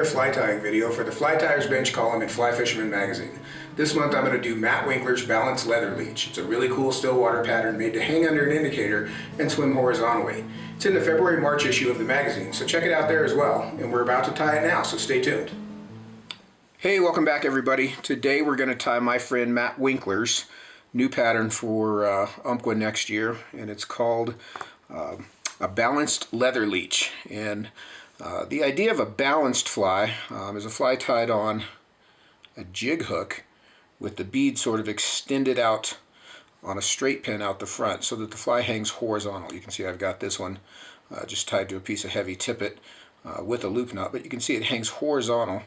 another fly tying video for the Fly Tyers Bench column in Fly Fisherman magazine. This month I'm going to do Matt Winkler's Balanced Leather Leech. It's a really cool still water pattern made to hang under an indicator and swim horizontally. It's in the February-March issue of the magazine, so check it out there as well. And we're about to tie it now, so stay tuned. Hey, welcome back everybody. Today we're going to tie my friend Matt Winkler's new pattern for Umpqua next year, and it's called a Balanced Leather Leech. And the idea of a balanced fly is a fly tied on a jig hook with the bead sort of extended out on a straight pin out the front so that the fly hangs horizontal. You can see I've got this one just tied to a piece of heavy tippet with a loop knot, but you can see it hangs horizontal.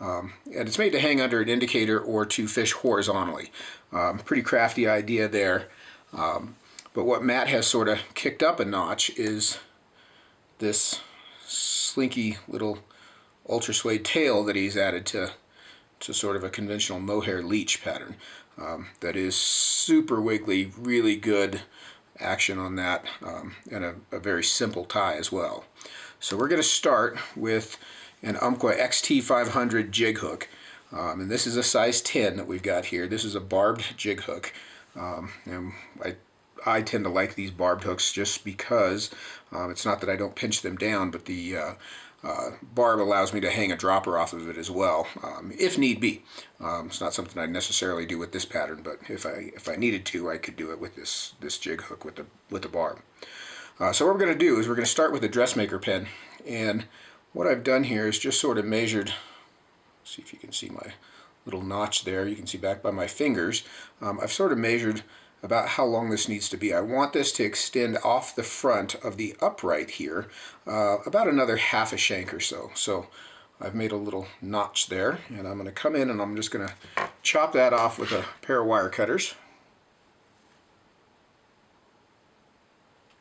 And it's made to hang under an indicator or to fish horizontally. Pretty crafty idea there. But what Matt has sort of kicked up a notch is this slinky little ultra suede tail that he's added to sort of a conventional mohair leech pattern. That is super wiggly, really good action on that, and a very simple tie as well. So we're going to start with an Umpqua XT500 jig hook. And this is a size 10 that we've got here. This is a barbed jig hook. And I tend to like these barbed hooks just because it's not that I don't pinch them down, but the barb allows me to hang a dropper off of it as well, if need be. It's not something I'd necessarily do with this pattern, but if I needed to, I could do it with this jig hook with the barb. So what we're going to do is we're going to start with a dressmaker pin, and what I've done here is just sort of measured. See if you can see my little notch there. You can see back by my fingers. I've sort of measured about how long this needs to be. I want this to extend off the front of the upright here about another half a shank or so. So I've made a little notch there, and I'm going to come in and I'm just going to chop that off with a pair of wire cutters.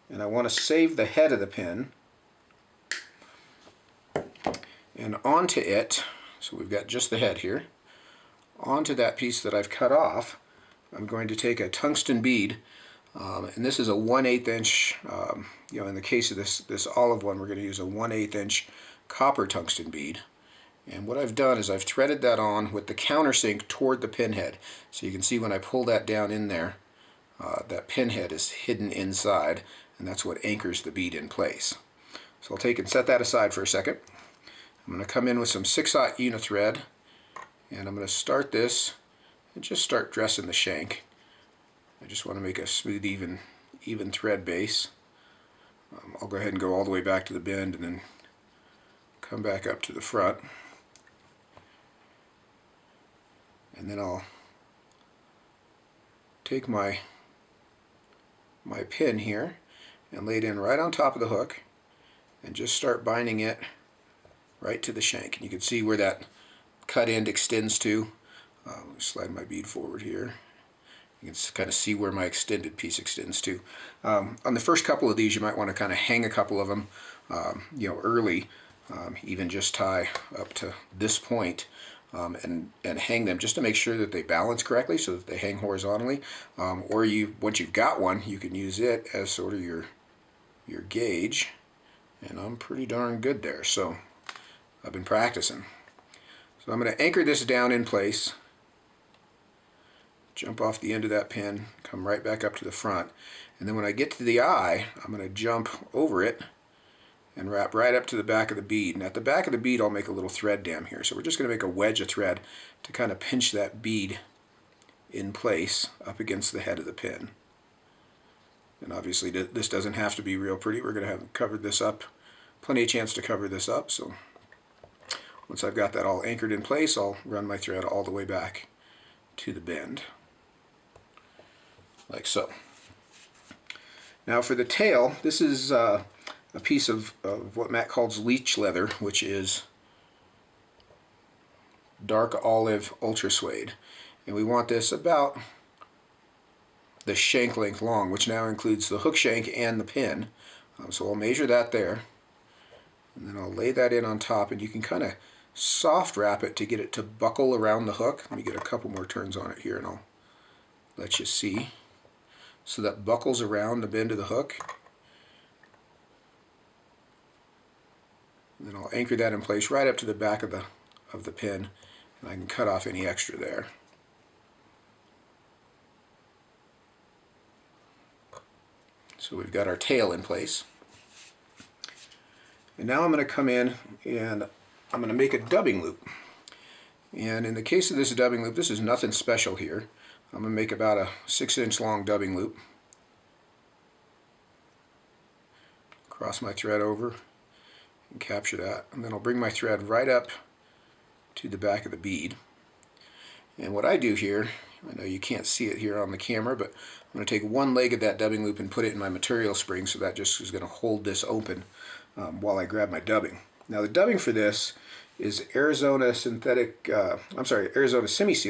And I want to save the head of the pin, and onto it, so we've got just the head here, onto that piece that I've cut off, I'm going to take a tungsten bead, and this is a 1/8 inch, in the case of this olive one, we're going to use a 1/8 inch copper tungsten bead. And what I've done is I've threaded that on with the countersink toward the pinhead. So you can see when I pull that down in there, that pinhead is hidden inside, and that's what anchors the bead in place. So I'll take and set that aside for a second. I'm going to come in with some 6/0 unithread, and I'm going to start this and just start dressing the shank. I just want to make a smooth, even thread base. I'll go ahead and go all the way back to the bend and then come back up to the front. And then I'll take my pin here and lay it in right on top of the hook and just start binding it right to the shank. And you can see where that cut end extends to. Slide my bead forward here. You can kind of see where my extended piece extends to. On the first couple of these, you might want to kind of hang a couple of them, early, even just tie up to this point, and hang them just to make sure that they balance correctly, so that they hang horizontally. Or once you've got one, you can use it as sort of your gauge, and I'm pretty darn good there. So I've been practicing. So I'm going to anchor this down in place, jump off the end of that pin, come right back up to the front, and then when I get to the eye, I'm going to jump over it and wrap right up to the back of the bead. And at the back of the bead, I'll make a little thread dam here. So we're just going to make a wedge of thread to kind of pinch that bead in place up against the head of the pin. And obviously this doesn't have to be real pretty. We're going to have covered this up, plenty of chance to cover this up. So once I've got that all anchored in place, I'll run my thread all the way back to the bend, like so. Now for the tail, this is a piece of what Matt calls leech leather, which is dark olive ultra suede. And we want this about the shank length long, which now includes the hook shank and the pin. So I'll measure that there, and then I'll lay that in on top, and you can kind of soft wrap it to get it to buckle around the hook. Let me get a couple more turns on it here and I'll let you see. So that buckles around the bend of the hook. And then I'll anchor that in place right up to the back of the pin, and I can cut off any extra there. So we've got our tail in place. And now I'm going to come in and I'm going to make a dubbing loop. And in the case of this dubbing loop, this is nothing special here. I'm going to make about a 6-inch long dubbing loop. Cross my thread over and capture that. And then I'll bring my thread right up to the back of the bead. And what I do here, I know you can't see it here on the camera, but I'm going to take one leg of that dubbing loop and put it in my material spring, so that just is going to hold this open while I grab my dubbing. Now the dubbing for this is Arizona semi-seal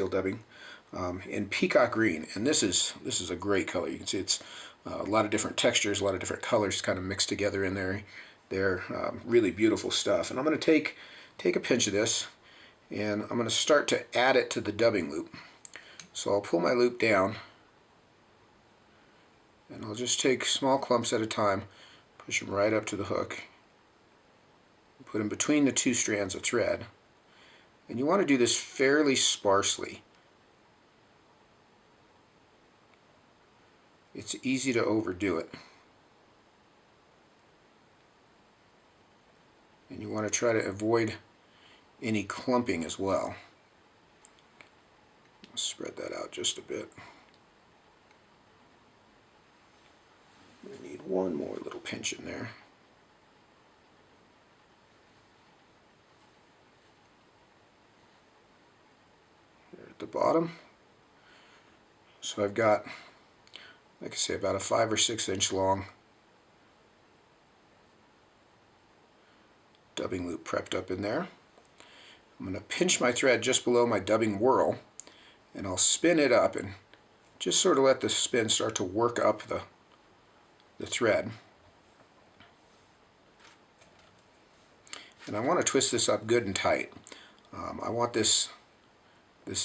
dubbing in peacock green, and this is a great color. You can see it's a lot of different textures, a lot of different colors kind of mixed together in there. They're really beautiful stuff. And I'm going to take a pinch of this, and I'm going to start to add it to the dubbing loop. So I'll pull my loop down, and I'll just take small clumps at a time, push them right up to the hook, put them between the two strands of thread. And you want to do this fairly sparsely. It's easy to overdo it. And you want to try to avoid any clumping as well. I'll spread that out just a bit. We need one more little pinch in there. Here at the bottom. So I've got, like I say, about a 5 or 6 inch long dubbing loop prepped up in there. I'm going to pinch my thread just below my dubbing whorl, and I'll spin it up and just sort of let the spin start to work up the thread. And I want to twist this up good and tight. I want this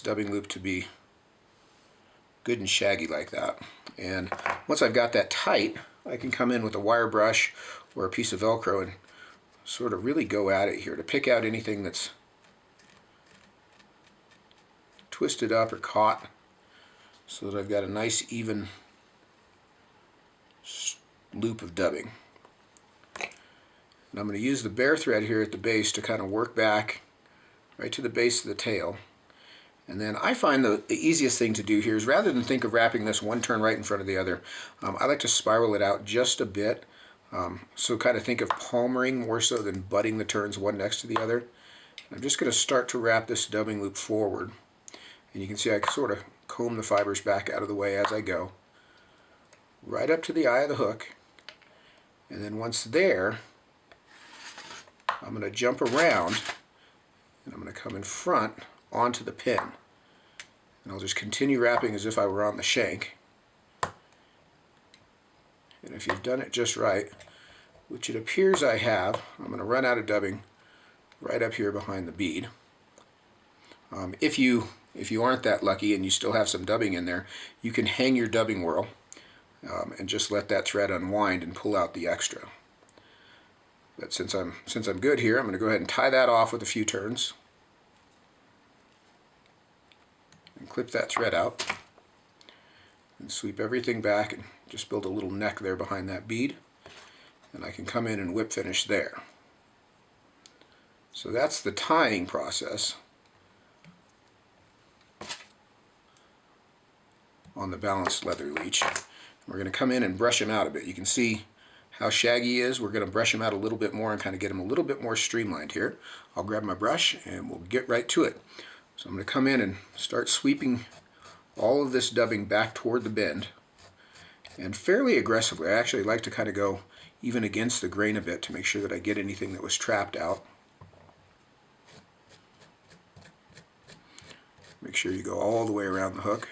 dubbing loop to be good and shaggy like that. And once I've got that tight, I can come in with a wire brush or a piece of Velcro and sort of really go at it here to pick out anything that's twisted up or caught, so that I've got a nice even loop of dubbing. And I'm going to use the bare thread here at the base to kind of work back right to the base of the tail. And then I find the easiest thing to do here is, rather than think of wrapping this one turn right in front of the other, I like to spiral it out just a bit. So kind of think of palmering more so than butting the turns one next to the other. I'm just going to start to wrap this dubbing loop forward. And you can see I sort of comb the fibers back out of the way as I go, right up to the eye of the hook. And then once there, I'm going to jump around and I'm going to come in front onto the pin. And I'll just continue wrapping as if I were on the shank. And if you've done it just right, which it appears I have, I'm going to run out of dubbing right up here behind the bead. If you aren't that lucky and you still have some dubbing in there, you can hang your dubbing whorl and just let that thread unwind and pull out the extra. But since I'm good here, I'm going to go ahead and tie that off with a few turns and clip that thread out and sweep everything back and just build a little neck there behind that bead, and I can come in and whip finish there. So that's the tying process on the balanced leather leech. We're going to come in and brush him out a bit. You can see how shaggy he is. We're going to brush him out a little bit more and kind of get him a little bit more streamlined here. I'll grab my brush and we'll get right to it. So I'm going to come in and start sweeping all of this dubbing back toward the bend, and fairly aggressively. I actually like to kind of go even against the grain a bit to make sure that I get anything that was trapped out. Make sure you go all the way around the hook.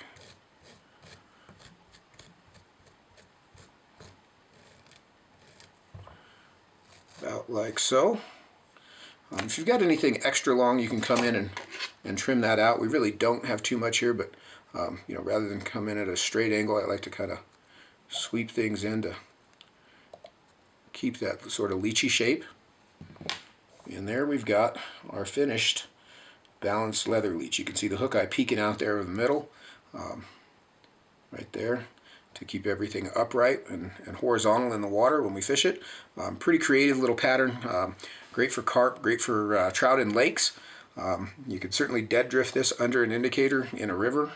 About like so. If you've got anything extra long, you can come in and trim that out. We really don't have too much here, but you know, rather than come in at a straight angle, I like to kind of sweep things in to keep that sort of leechy shape. And there we've got our finished balanced leather leech. You can see the hook eye peeking out there in the middle, right there, to keep everything upright and horizontal in the water when we fish it. Pretty creative little pattern, great for carp, great for trout in lakes. You can certainly dead drift this under an indicator in a river.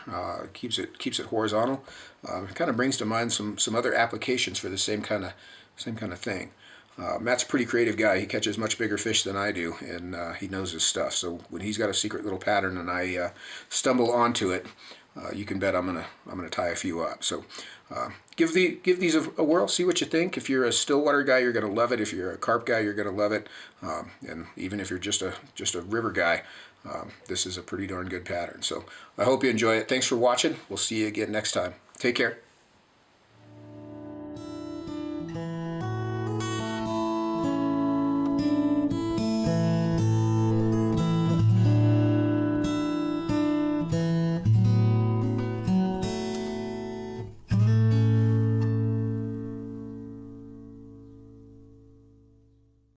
Keeps it horizontal. It kind of brings to mind some other applications for the same kind of thing. Matt's a pretty creative guy. He catches much bigger fish than I do, and he knows his stuff. So when he's got a secret little pattern and I stumble onto it, you can bet I'm gonna tie a few up. So give these a whirl. See what you think. If you're a stillwater guy, you're gonna love it. If you're a carp guy, you're gonna love it. And even if you're just a river guy, this is a pretty darn good pattern. So I hope you enjoy it. Thanks for watching. We'll see you again next time. Take care.